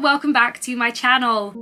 welcome back to my channel.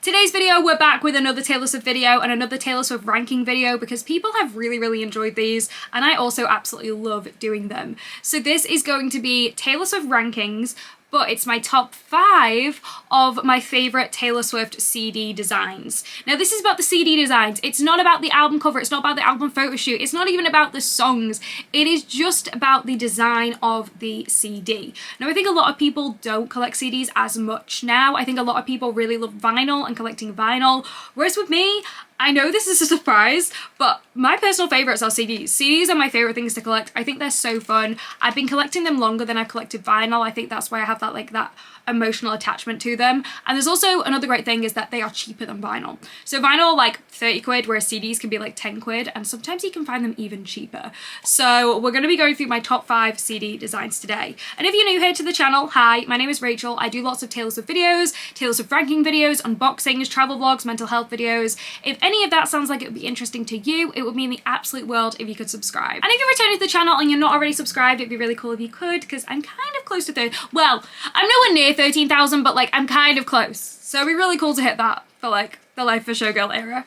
Today's video, we're back with another Taylor Swift video and another Taylor Swift ranking video because people have really enjoyed these and I also absolutely love doing them. So this is going to be Taylor Swift rankings, but it's my top 5 of my favourite Taylor Swift CD designs. Now this is about the CD designs, it's not about the album cover, it's not about the album photo shoot, it's not even about the songs, it is just about the design of the CD. Now I think a lot of people don't collect CDs as much now. I think a lot of people really love vinyl and collecting vinyl, whereas with me, I know this is a surprise, but my personal favourites are CDs. CDs are my favourite things to collect. I think they're so fun. I've been collecting them longer than I've collected vinyl. I think that's why I have that emotional attachment to them. And there's also another great thing is that they are cheaper than vinyl. So vinyl are like 30 quid, whereas CDs can be like 10 quid, and sometimes you can find them even cheaper. So we're going to be going through my top 5 CD designs today. And if you're new here to the channel, hi, my name is Rachel. I do lots of Taylor Swift videos, Taylor Swift ranking videos, unboxings, travel vlogs, mental health videos. If any of that sounds like it would be interesting to you, it would mean the absolute world if you could subscribe. And if you're returning to the channel and you're not already subscribed, it'd be really cool if you could, because I'm kind of close to 30. Well, I'm nowhere near 13,000, but like I'm kind of close. So it'd be really cool to hit that for like the Life of Showgirl era.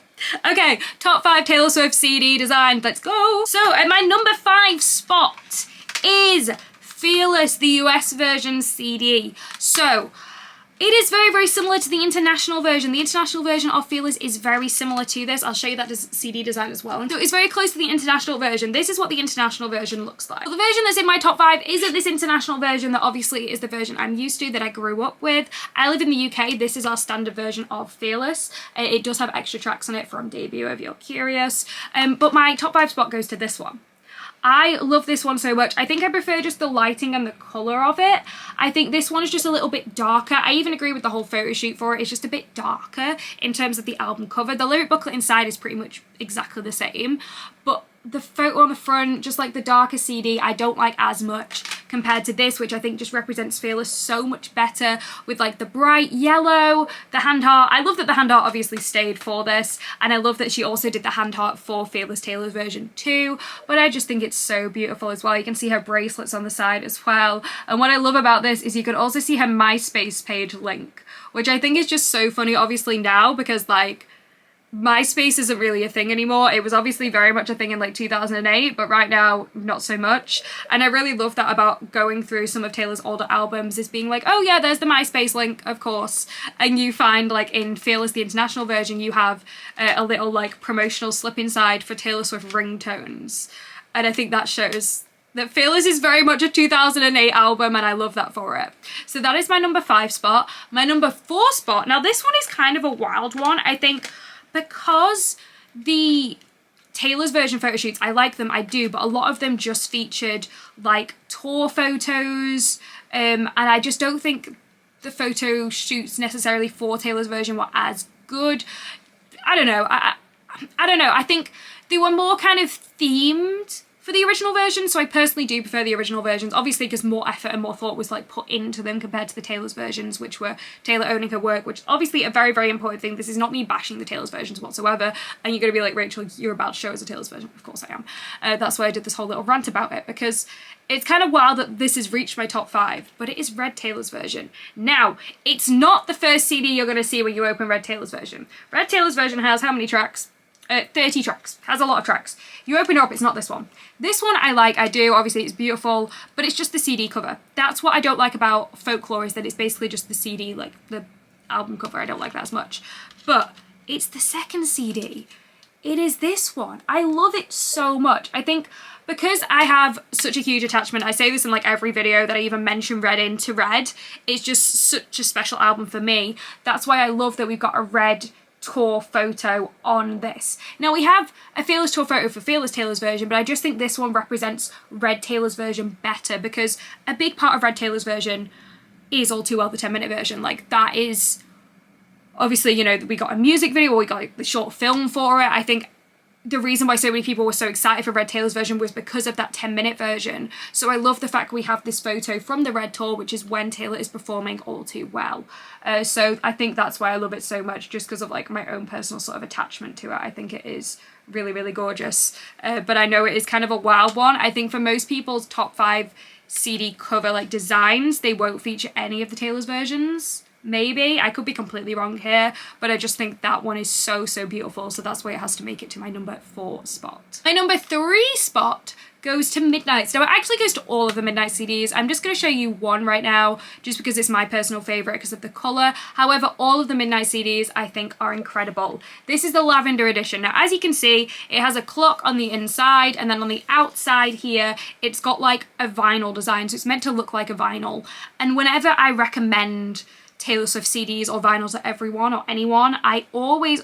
Okay, top 5 Taylor Swift CD designs, let's go. So at my number 5 spot is Fearless, the US version CD. So it is very similar to the international version. The international version of Fearless is very similar to this. I'll show you that CD design as well. So it's very close to the international version. This is what the international version looks like. So the version that's in my top 5 isn't this international version that obviously is the version I'm used to, that I grew up with. I live in the UK. This is our standard version of Fearless. It does have extra tracks on it from debut if you're curious. But my top 5 spot goes to this one. I love this one so much. I think I prefer just the lighting and the colour of it. I think this one is just a little bit darker. I even agree with the whole photo shoot for it. It's just a bit darker in terms of the album cover. The lyric booklet inside is pretty much exactly the same, but the photo on the front, just like the darker CD, I don't like as much compared to this, which I think just represents Fearless so much better with like the bright yellow, the hand heart. I love that the hand heart obviously stayed for this, and I love that she also did the hand heart for Fearless Taylor's version too, but I just think it's so beautiful as well. You can see her bracelets on the side as well, and what I love about this is you can also see her MySpace page link, which I think is just so funny obviously now, because like MySpace isn't really a thing anymore. It was obviously very much a thing in like 2008, but right now not so much. And I really love that about going through some of Taylor's older albums, is being like, oh yeah, there's the MySpace link, of course. And you find like in Fearless, the international version, you have a little like promotional slip inside for Taylor Swift ringtones. And I think that shows that Fearless is very much a 2008 album, and I love that for it. So that is my number 5 spot. My number 4 spot, now this one is kind of a wild one, I think, because the Taylor's version photo shoots, I like them, I do, but a lot of them just featured like tour photos, and I just don't think the photo shoots necessarily for Taylor's version were as good. I don't know, I don't know, I think they were more kind of themed for the original version, so I personally do prefer the original versions, obviously because more effort and more thought was like put into them compared to the Taylor's versions, which were Taylor owning her work, which is obviously a very important thing. This is not me bashing the Taylor's versions whatsoever, and you're going to be like, Rachel, you're about to show us a Taylor's version. Of course I am. That's why I did this whole little rant about it, because it's kind of wild that this has reached my top 5, but it is Red Taylor's version. Now, it's not the first CD you're going to see when you open Red Taylor's version. Red Taylor's version has how many tracks? 30 tracks, has a lot of tracks. You open it up, it's not this one. This one I like, I do, obviously it's beautiful, but it's just the CD cover. That's what I don't like about Folklore, is that it's basically just the CD, like the album cover. I don't like that as much. But it's the second CD. It is this one. I love it so much. I think because I have such a huge attachment, I say this in like every video that I even mention Red into Red, it's just such a special album for me. That's why I love that we've got a Red tour photo on this. Now we have a Fearless tour photo for Fearless Taylor's version, but I just think this one represents Red Taylor's version better, because a big part of Red Taylor's version is All Too Well, the 10-minute version. Like that is obviously, you know, we got a music video, or we got like the short film for it. I think the reason why so many people were so excited for Red Taylor's version was because of that 10-minute version. So I love the fact we have this photo from the Red Tour, which is when Taylor is performing All Too Well. So I think that's why I love it so much, just because of like my own personal sort of attachment to it. I think it is really, really gorgeous. But I know it is kind of a wild one. I think for most people's top 5 CD cover like designs, they won't feature any of the Taylor's versions. Maybe, I could be completely wrong here, but I just think that one is so, so beautiful. So that's why it has to make it to my number 4 spot. My number 3 spot goes to Midnights. Now it actually goes to all of the Midnight CDs. I'm just going to show you one right now, just because it's my personal favorite because of the color. However, all of the Midnight CDs I think are incredible. This is the Lavender edition. Now, as you can see, it has a clock on the inside, and then on the outside here, it's got like a vinyl design. So it's meant to look like a vinyl. And whenever I recommend Taylor Swift CDs or vinyls to everyone or anyone, I always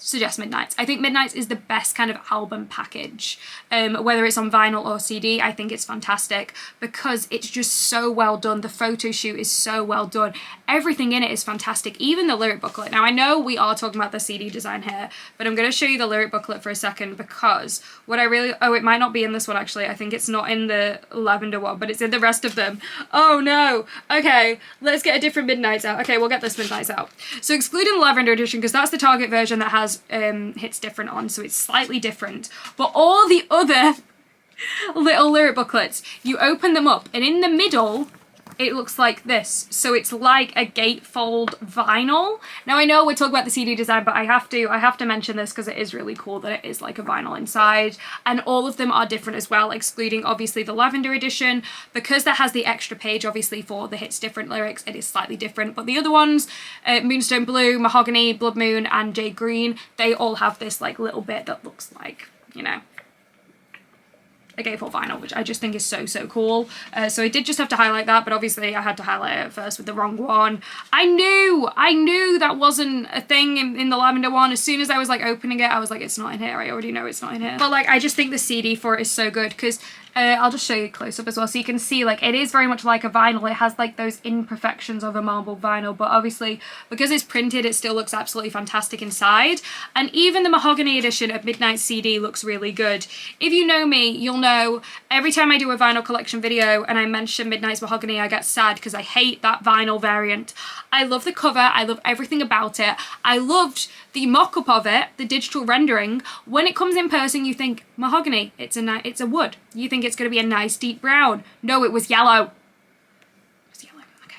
suggest Midnights. I think Midnights is the best kind of album package. Whether it's on vinyl or CD, I think it's fantastic because it's just so well done. The photo shoot is so well done. Everything in it is fantastic, even the lyric booklet. Now I know we are talking about the CD design here, but I'm going to show you the lyric booklet for a second because what I really, oh, it might not be in this one actually. I think it's not in the Lavender one, but it's in the rest of them. Oh no. Okay, let's get a different Midnights out. Okay, we'll get this Midnights out. So excluding the Lavender edition, because that's the Target version that has hits different on, so it's slightly different. But all the other little lyric booklets, you open them up, and in the middle, it looks like this. So it's like a gatefold vinyl. Now I know we're talking about the CD design, but I have to mention this because it is really cool that it is like a vinyl inside. And all of them are different as well, excluding obviously the Lavender edition. Because that has the extra page obviously for the hits different lyrics, it is slightly different. But the other ones, Moonstone Blue, Mahogany, Blood Moon, and Jade Green, they all have this like little bit that looks like, you know, a gatefold vinyl, which I just think is so, so cool. So I did just have to highlight that, but obviously I had to highlight it first with the wrong one. I knew that wasn't a thing in the Lavender one. As soon as I was like opening it, I was like, it's not in here. I already know it's not in here. But like, I just think the CD for it is so good because I'll just show you close up as well so you can see like it is very much like a vinyl. It has like those imperfections of a marble vinyl, but obviously because it's printed it still looks absolutely fantastic inside. And even the Mahogany edition of Midnight CD looks really good. If you know me, you'll know every time I do a vinyl collection video and I mention Midnight's Mahogany, I get sad because I hate that vinyl variant. I love the cover, I love everything about it. I loved the mock-up of it, the digital rendering. When it comes in person, you think mahogany, it's a wood. You think it's going to be a nice deep brown. No, it was yellow. It was yellow. Okay.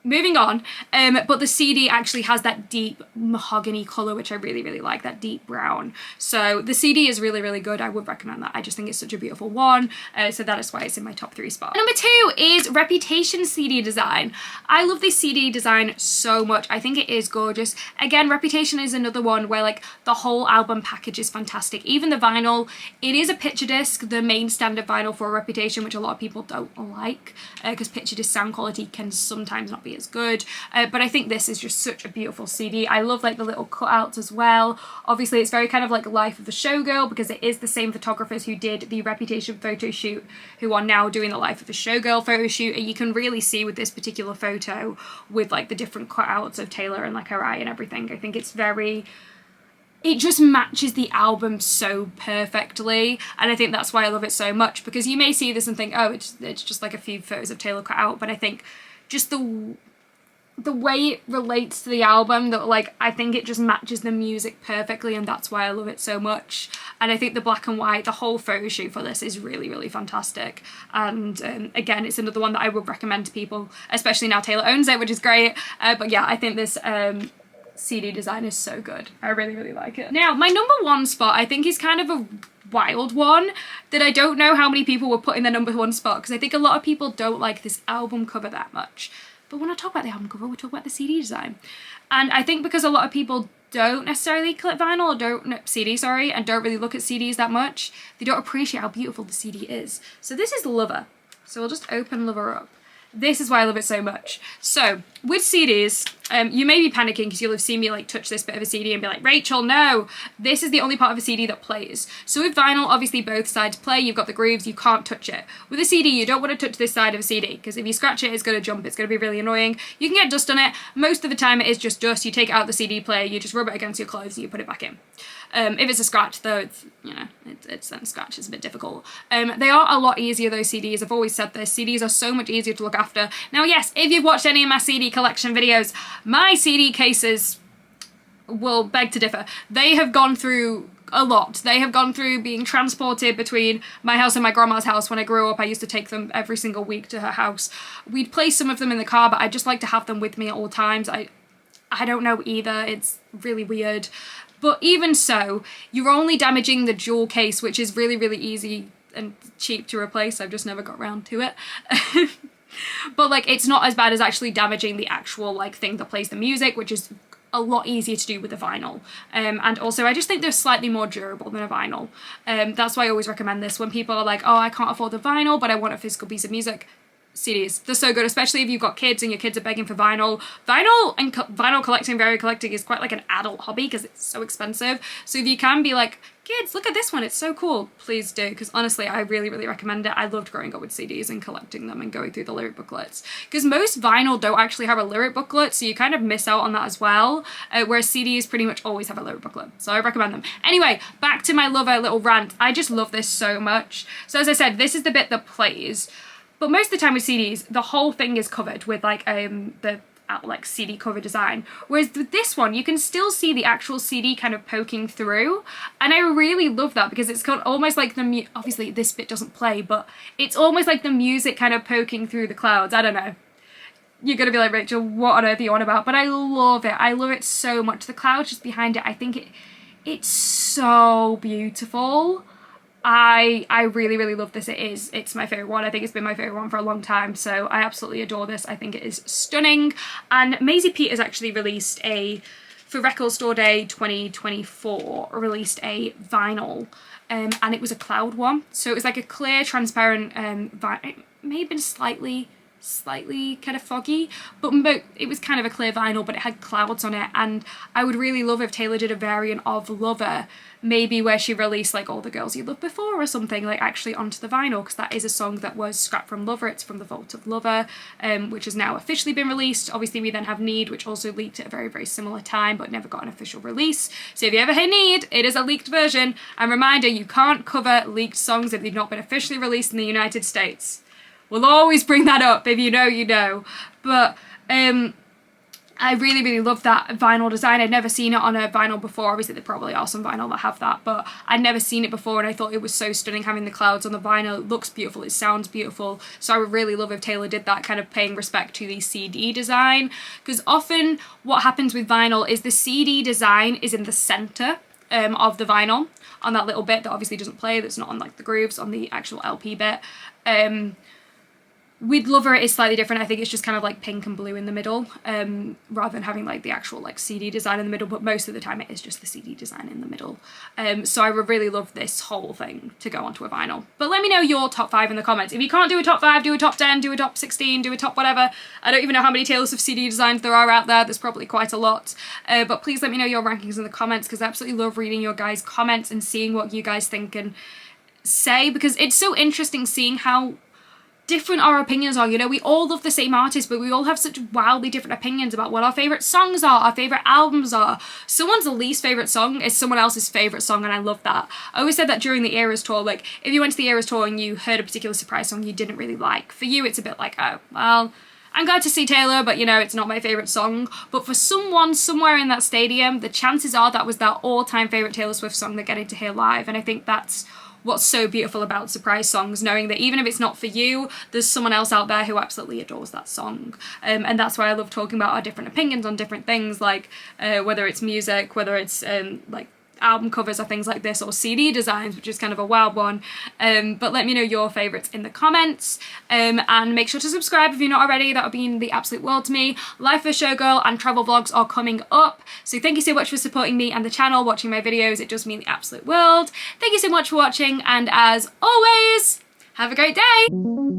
Moving on, but the CD actually has that deep mahogany colour, which I really, really like, that deep brown. So the CD is really, really good. I would recommend that. I just think it's such a beautiful one. So that is why it's in my top 3 spot. Number 2 is Reputation CD design. I love this CD design so much. I think it is gorgeous. Again, Reputation is another one where like the whole album package is fantastic. Even the vinyl, it is a picture disc, the main standard vinyl for Reputation, which a lot of people don't like because picture disc sound quality can sometimes not be as good. But I think this is just such a beautiful CD. I love like the little cutouts as well. Obviously it's very kind of like Life of the Showgirl because it is the same photographers who did the Reputation photo shoot who are now doing the Life of the Showgirl photo shoot, and you can really see with this particular photo with like the different cutouts of Taylor and like her eye and everything. I think it's very, it just matches the album so perfectly, and I think that's why I love it so much, because you may see this and think, oh, it's just like a few photos of Taylor cut out, but I think just the way it relates to the album, that like I think it just matches the music perfectly, and that's why I love it so much. And I think the black and white, the whole photo shoot for this is really, really fantastic. And again, it's another one that I would recommend to people, especially now Taylor owns it, which is great. But yeah, I think this CD design is so good. I really, really like it. Now, my number 1 spot I think is kind of a wild one that I don't know how many people would put in their number 1 spot, because I think a lot of people don't like this album cover that much. But when I talk about the album cover, we talk about the CD design. And I think because a lot of people don't necessarily collect vinyl, or CD, sorry, and don't really look at CDs that much, they don't appreciate how beautiful the CD is. So this is Lover. So we'll just open Lover up. This is why I love it so much. So with CDs, you may be panicking because you'll have seen me like touch this bit of a CD and be like, Rachel, no, this is the only part of a CD that plays. So with vinyl, obviously both sides play, you've got the grooves, you can't touch it. With a CD, you don't want to touch this side of a CD because if you scratch it, it's going to jump, it's going to be really annoying. You can get dust on it. Most of the time it is just dust. You take it out of the CD player, you just rub it against your clothes and you put it back in. If it's a scratch, though, it's, you know, it's then scratch is a bit difficult. They are a lot easier, those CDs. I've always said this. CDs are so much easier to look after. Now, yes, if you've watched any of my CD collection videos, my CD cases will beg to differ. They have gone through a lot. They have gone through being transported between my house and my grandma's house. When I grew up, I used to take them every single week to her house. We'd place some of them in the car, but I just like to have them with me at all times. I don't know either. It's really weird. But even so, you're only damaging the jewel case, which is really, really easy and cheap to replace. I've just never got around to it. But like, it's not as bad as actually damaging the actual like thing that plays the music, which is a lot easier to do with a vinyl. And also, I just think they're slightly more durable than a vinyl. That's why I always recommend this when people are like, oh, I can't afford the vinyl, but I want a physical piece of music. CDs. They're so good, especially if you've got kids and your kids are begging for vinyl. Vinyl collecting, video collecting is quite like an adult hobby because it's so expensive. So if you can be like, kids, look at this one, it's so cool, please do, because honestly, I really, really recommend it. I loved growing up with CDs and collecting them and going through the lyric booklets. Because most vinyl don't actually have a lyric booklet, so you kind of miss out on that as well, whereas CDs pretty much always have a lyric booklet, so I recommend them. Anyway, back to my Lover little rant. I just love this so much. So as I said, this is the bit that plays. But most of the time with CDs, the whole thing is covered with like the CD cover design. Whereas with this one, you can still see the actual CD kind of poking through. And I really love that because it's got almost like obviously this bit doesn't play, but it's almost like the music kind of poking through the clouds. I don't know. You're going to be like, Rachel, what on earth are you on about? But I love it. I love it so much. The clouds just behind it, I think it's so beautiful. I really, really love this. It's my favourite one. I think it's been my favourite one for a long time, so I absolutely adore this. I think it is stunning. And Maisie Peters actually released for Record Store Day 2024, released a vinyl, and it was a cloud one. So it was like a clear, transparent vinyl. It may have been slightly kind of foggy, but it was kind of a clear vinyl, but it had clouds on it. And I would really love if Taylor did a variant of Lover, maybe where she released like All the Girls You Loved Before or something, like actually onto the vinyl, because that is a song that was scrapped from Lover. It's from the Vault of Lover, which has now officially been released. Obviously we then have Need, which also leaked at a very, very similar time but never got an official release. So if you ever hear Need, it is a leaked version. And reminder, you can't cover leaked songs if they've not been officially released in the United States. We'll always bring that up. If you know, you know. But I really, really love that vinyl design. I'd never seen it on a vinyl before. Obviously, there probably are some vinyl that have that, but I'd never seen it before, and I thought it was so stunning having the clouds on the vinyl. It looks beautiful. It sounds beautiful. So I would really love if Taylor did that, kind of paying respect to the CD design, because often what happens with vinyl is the CD design is in the center of the vinyl, on that little bit that obviously doesn't play, that's not on like the grooves, on the actual LP bit. With Lover, it is slightly different. I think it's just kind of like pink and blue in the middle, rather than having like the actual like CD design in the middle, but most of the time it is just the CD design in the middle. So I would really love this whole thing to go onto a vinyl. But let me know your top 5 in the comments. If you can't do a top 5, do a top 10, do a top 16, do a top whatever. I don't even know how many Taylor Swift CD designs there are out there. There's probably quite a lot. But please let me know your rankings in the comments, because I absolutely love reading your guys' comments and seeing what you guys think and say, because it's so interesting seeing how different our opinions are. You know, we all love the same artist, but we all have such wildly different opinions about what our favourite songs are, our favourite albums are. Someone's least favourite song is someone else's favourite song, and I love that. I always said that during the Eras tour, like, if you went to the Eras tour and you heard a particular surprise song you didn't really like, for you it's a bit like, oh, well, I'm glad to see Taylor, but you know, it's not my favourite song. But for someone somewhere in that stadium, the chances are that was their all-time favourite Taylor Swift song they're getting to hear live, and I think that's what's so beautiful about surprise songs, knowing that even if it's not for you, there's someone else out there who absolutely adores that song. And that's why I love talking about our different opinions on different things, like whether it's music, whether it's like album covers or things like this, or CD designs, which is kind of a wild one. But let me know your favourites in the comments, and make sure to subscribe if you're not already. That would mean the absolute world to me. Life of a Showgirl and travel vlogs are coming up, so thank you so much for supporting me and the channel, watching my videos. It does mean the absolute world. Thank you so much for watching, and as always, have a great day.